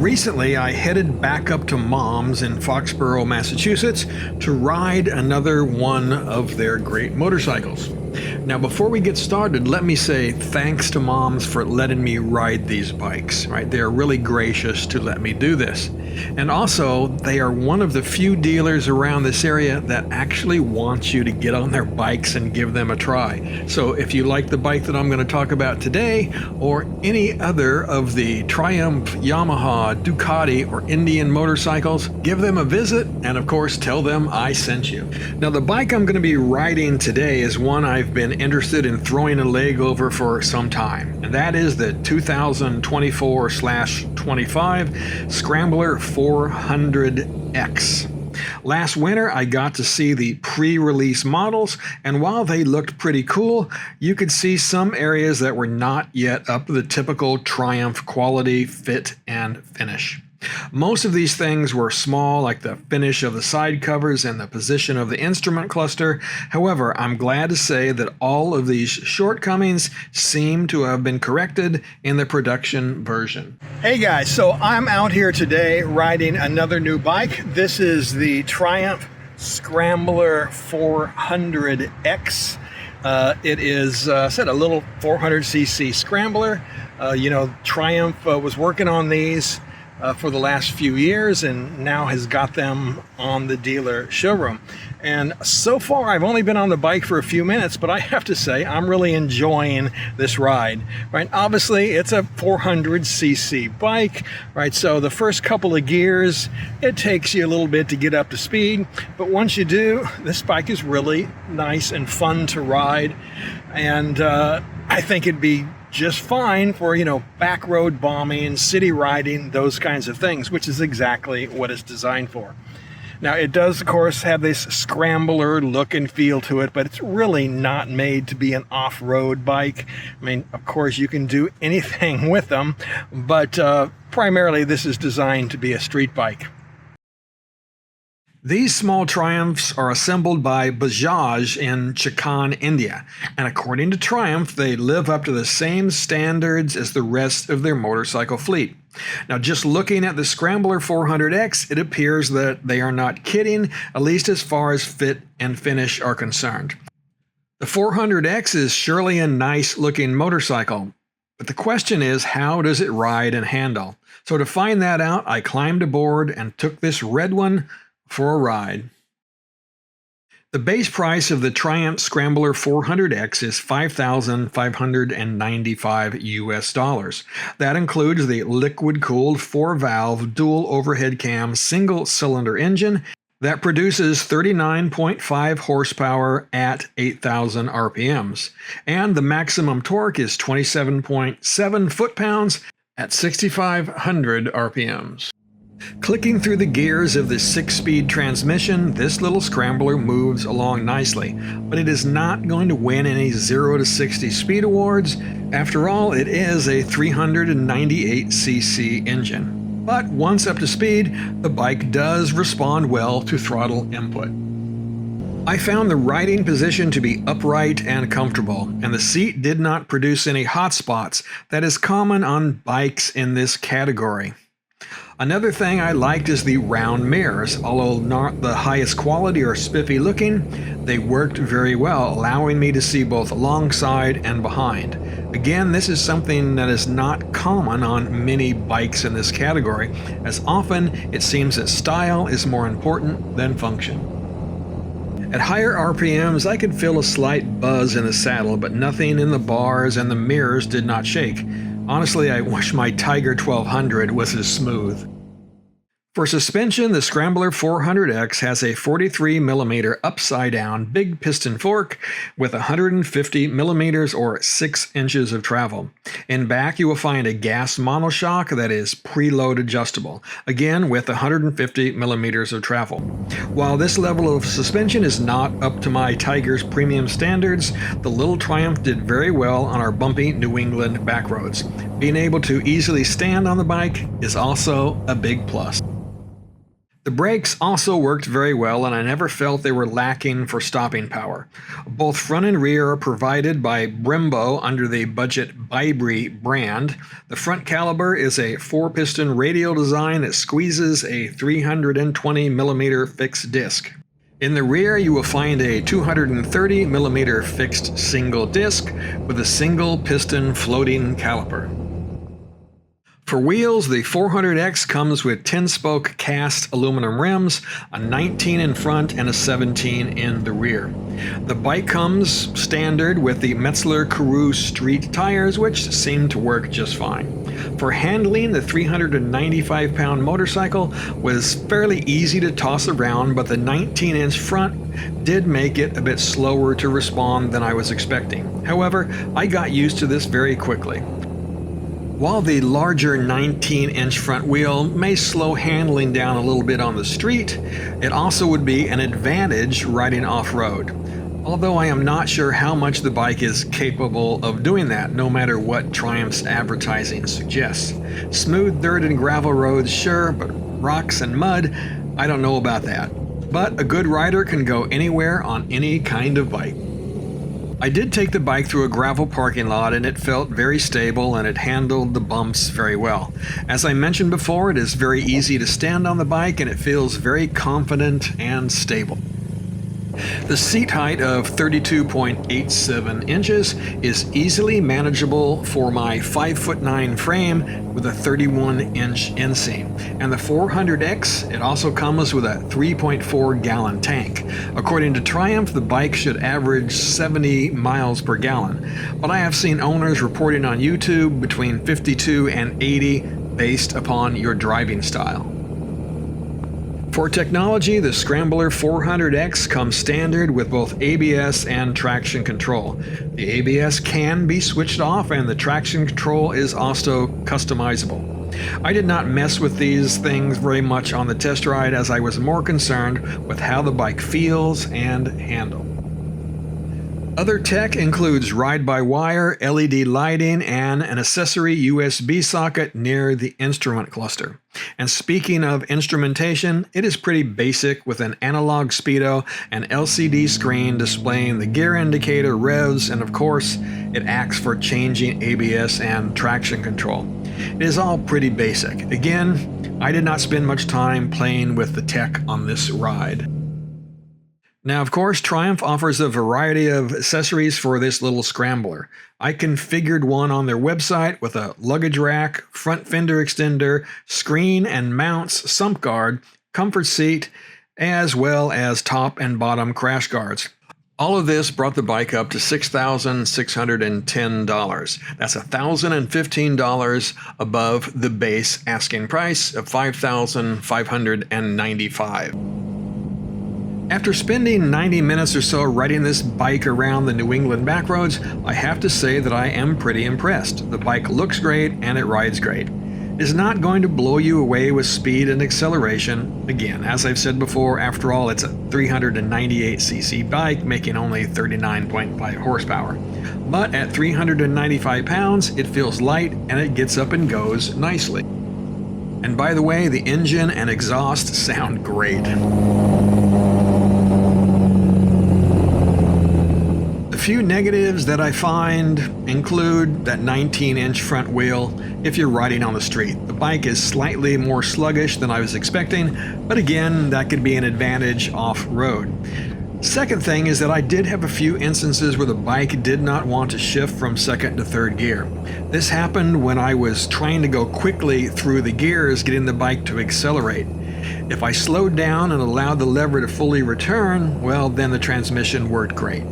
recently I headed back up to Mom's in Foxborough, Massachusetts to ride another one of their great motorcycles. Now, before we get started, let me say thanks to Mom's for letting me ride these bikes, right? They are really gracious to let me do this. And also, they are one of the few dealers around this area that actually wants you to get on their bikes and give them a try. So if you like the bike that I'm going to talk about today, or any other of the Triumph, Yamaha, Ducati, or Indian motorcycles, give them a visit and of course tell them I sent you. Now, the bike I'm going to be riding today is one I've been interested in throwing a leg over for some time, and that is the 2024/25 Scrambler 400X. Last winter, I got to see the pre-release models, and while they looked pretty cool, you could see some areas that were not yet up to the typical Triumph quality, fit, and finish. Most of these things were small, like the finish of the side covers and the position of the instrument cluster. However, I'm glad to say that all of these shortcomings seem to have been corrected in the production version. Hey guys, so I'm out here today riding another new bike. This is the Triumph Scrambler 400X. It is a little 400cc Scrambler. Triumph was working on these for the last few years and now has got them on the dealer showroom. And so far I've only been on the bike for a few minutes, but I have to say I'm really enjoying this ride, right? Obviously it's a 400cc bike, right? So the first couple of gears, it takes you a little bit to get up to speed, but once you do, this bike is really nice and fun to ride. And I think it'd be just fine for, back road bombing, city riding, those kinds of things, which is exactly what it's designed for. Now, it does, of course, have this scrambler look and feel to it, but it's really not made to be an off-road bike. I mean, of course, you can do anything with them, but primarily this is designed to be a street bike. These small Triumphs are assembled by Bajaj in Chakan, India, and according to Triumph, they live up to the same standards as the rest of their motorcycle fleet. Now, just looking at the Scrambler 400X, it appears that they are not kidding, at least as far as fit and finish are concerned. The 400X is surely a nice-looking motorcycle, but the question is, how does it ride and handle? So to find that out, I climbed aboard and took this red one for a ride. The base price of the Triumph Scrambler 400X is $5,595 US. That includes the liquid-cooled 4-valve dual overhead cam single-cylinder engine that produces 39.5 horsepower at 8,000 RPMs, and the maximum torque is 27.7 foot-pounds at 6,500 RPMs. Clicking through the gears of the 6-speed transmission, this little Scrambler moves along nicely, but it is not going to win any 0 to 60 speed awards. After all, it is a 398cc engine. But once up to speed, the bike does respond well to throttle input. I found the riding position to be upright and comfortable, and the seat did not produce any hot spots that is common on bikes in this category. Another thing I liked is the round mirrors. Although not the highest quality or spiffy looking, they worked very well, allowing me to see both alongside and behind. Again, this is something that is not common on many bikes in this category, as often it seems that style is more important than function. At higher RPMs, I could feel a slight buzz in the saddle, but nothing in the bars and the mirrors did not shake. Honestly, I wish my Tiger 1200 was as smooth. For suspension, the Scrambler 400X has a 43mm upside-down big piston fork with 150mm or 6 inches of travel. In back, you will find a gas monoshock that is preload adjustable, again with 150mm of travel. While this level of suspension is not up to my Tiger's premium standards, the little Triumph did very well on our bumpy New England backroads. Being able to easily stand on the bike is also a big plus. The brakes also worked very well, and I never felt they were lacking for stopping power. Both front and rear are provided by Brembo under the budget Bybri brand. The front caliber is a 4-piston radial design that squeezes a 320mm fixed disc. In the rear, you will find a 230mm fixed single disc with a single piston floating caliper. For wheels, the 400X comes with 10-spoke cast aluminum rims, a 19 in front and a 17 in the rear. The bike comes standard with the Metzeler Karoo street tires, which seem to work just fine. For handling, the 395-pound motorcycle was fairly easy to toss around, but the 19-inch front did make it a bit slower to respond than I was expecting. However, I got used to this very quickly. While the larger 19-inch front wheel may slow handling down a little bit on the street, it also would be an advantage riding off-road. Although I am not sure how much the bike is capable of doing that, no matter what Triumph's advertising suggests. Smooth dirt and gravel roads, sure, but rocks and mud, I don't know about that. But a good rider can go anywhere on any kind of bike. I did take the bike through a gravel parking lot, and it felt very stable and it handled the bumps very well. As I mentioned before, it is very easy to stand on the bike and it feels very confident and stable. The seat height of 32.87 inches is easily manageable for my 5'9" frame with a 31-inch inseam. And the 400X, it also comes with a 3.4-gallon tank. According to Triumph, the bike should average 70 miles per gallon, but I have seen owners reporting on YouTube between 52 and 80 based upon your driving style. For technology, the Scrambler 400X comes standard with both ABS and traction control. The ABS can be switched off, and the traction control is also customizable. I did not mess with these things very much on the test ride, as I was more concerned with how the bike feels and handles. Other tech includes ride-by-wire, LED lighting, and an accessory USB socket near the instrument cluster. And speaking of instrumentation, it is pretty basic with an analog speedo, an LCD screen displaying the gear indicator, revs, and of course, it acts for changing ABS and traction control. It is all pretty basic. Again, I did not spend much time playing with the tech on this ride. Now, of course, Triumph offers a variety of accessories for this little scrambler. I configured one on their website with a luggage rack, front fender extender, screen and mounts, sump guard, comfort seat, as well as top and bottom crash guards. All of this brought the bike up to $6,610. That's $1,015 above the base asking price of $5,595. After spending 90 minutes or so riding this bike around the New England backroads, I have to say that I am pretty impressed. The bike looks great and it rides great. It is not going to blow you away with speed and acceleration. Again, as I've said before, after all, it's a 398cc bike making only 39.5 horsepower. But at 395 pounds, it feels light and it gets up and goes nicely. And by the way, the engine and exhaust sound great. A few negatives that I find include that 19-inch front wheel if you're riding on the street. The bike is slightly more sluggish than I was expecting, but again, that could be an advantage off-road. Second thing is that I did have a few instances where the bike did not want to shift from second to third gear. This happened when I was trying to go quickly through the gears, getting the bike to accelerate. If I slowed down and allowed the lever to fully return, well, then the transmission worked great.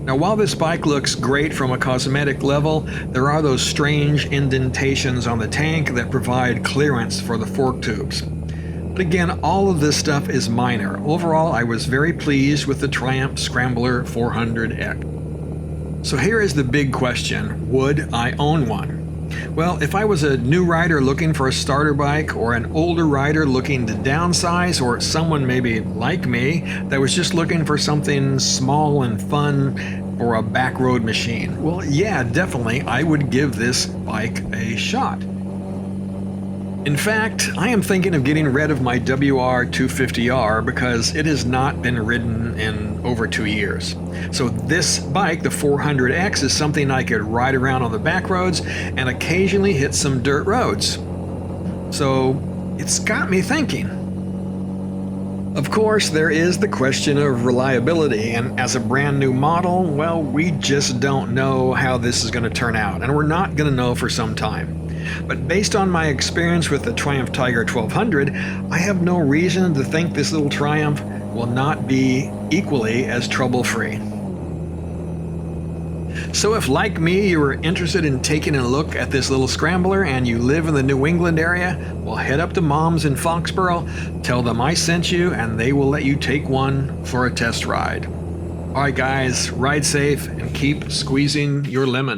Now, while this bike looks great from a cosmetic level, there are those strange indentations on the tank that provide clearance for the fork tubes. But again, all of this stuff is minor. Overall, I was very pleased with the Triumph Scrambler 400X. So here is the big question: would I own one? Well, if I was a new rider looking for a starter bike, or an older rider looking to downsize, or someone maybe like me that was just looking for something small and fun for a backroad machine, well, yeah, definitely I would give this bike a shot. In fact, I am thinking of getting rid of my WR250R because it has not been ridden in over 2 years. So this bike, the 400X, is something I could ride around on the back roads and occasionally hit some dirt roads. So it's got me thinking. Of course, there is the question of reliability, and as a brand new model, well, we just don't know how this is going to turn out, and we're not going to know for some time. But based on my experience with the Triumph Tiger 1200, I have no reason to think this little Triumph will not be equally as trouble-free. So if, like me, you were interested in taking a look at this little Scrambler and you live in the New England area, well, head up to Mom's in Foxborough, tell them I sent you, and they will let you take one for a test ride. All right, guys, ride safe and keep squeezing your lemon.